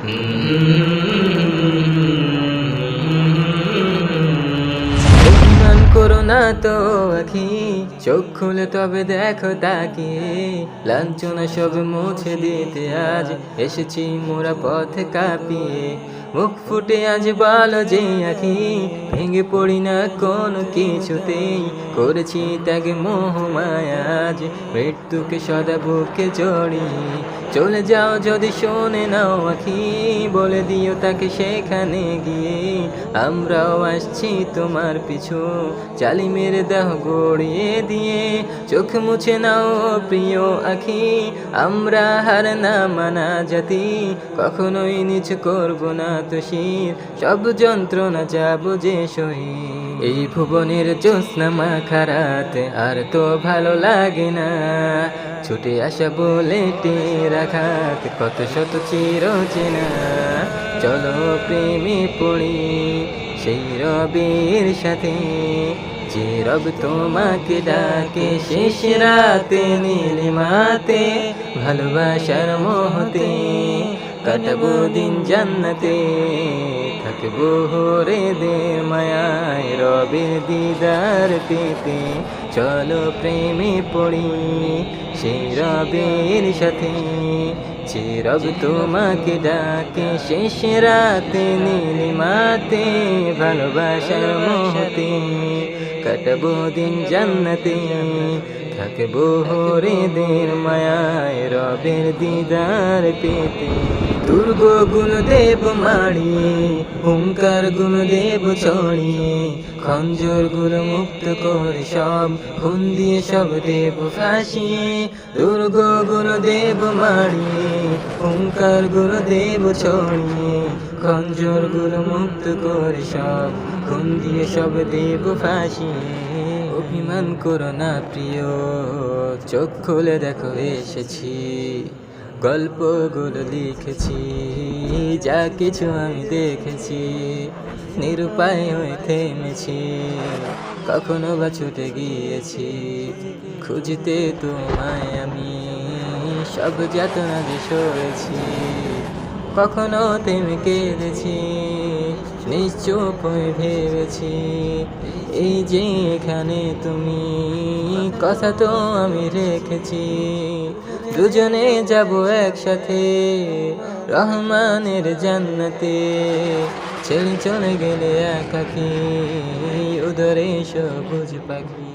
অভিমান করো না তো আখি, চোখ খুলে তবে দেখো তাকে। লাঞ্ছনা সব মুছে দিতে আজ এসেছি মোরা পথে কাঁপিয়ে। মুখ ফুটে আজ বলো যে আখি, ভেঙে পড়ি না কোনো কিছুতেই। করেছি ত্যাগ মোহ মায়া, আজ মৃত্যুকে সদা বুকে জড়িয়ে। চলে যাও যদি শোনে নাও আখি, বলে দিও তাকে সেখানে গিয়ে। আমরাও আসছি তোমার পিছু, জালিমের দেহ গড়িয়ে দিয়ে। চোখ মুছে নাও প্রিয় আখি, আমরা হার না মানা জাতি। কখনোই নিচ করব না তো শির, সব যন্ত্রণা যাব যে সহি। এই ভুবনের জ্যোৎস্না মাখা রাত আর তো ভালো লাগে না। ছুটে আসা বলে রাখাত কত শত চির চেনা। চলো প্রেমে পড়ি সেই রবের সাথে, যে রব তোমাকে ডাকে শেষ রাতে নীলিমাতে। ভালোবাসার মোহতে কাটাবো দিন জান্নাতে, থাকবো হরে দে মায়ায় রবের দিদার পেতে। চলো প্রেমে পড়ি সেই রবের সাথে, যে রব তোমাকে ডাকে শেষ রাতে নীলিমাতে। ভালোবাসার মোহতে কাটাবো দিন জান্নাতে, থাকবো হরেদের মায়ায় রবের দিদার পেতে। দুর্গ গুণ দেব মাড়িয়ে, হুঙ্কার গুণ দেব ছড়িয়ে। খঞ্জর গুণ মুক্ত করে সব, খুন দিয়ে সব দেব ফাঁসিয়ে। দুর্গ গুণ দেব মাড়িয়ে, হুঙ্কার গুণ দেব ছড়িয়ে। খঞ্জর গুণ মুক্ত করে সব, খুন দিয়ে সব দেব ফাঁসিয়ে। অভিমান করো না প্রিয়, চোখ খুলে দেখো এসেছি। গল্পগুলো লিখেছি, যা কিছু আমি দেখেছি। নিরুপায় হয়ে থেমেছি, কখনো বা ছুটে গিয়েছি। খুঁজতে তোমায় আমি সব যাতনা যে সয়েছি। কখনো থেমে কেঁদেছি, নিশ্চুপ হয়ে ভেবেছি। এই যে এখানে তুমি, কথা তো আমি রেখেছি। দুজনে যাব একসাথে রহমানের জান্নাতে। ছেড়ে চলে গেলে একাকী, উদরে সবুজ পাখি।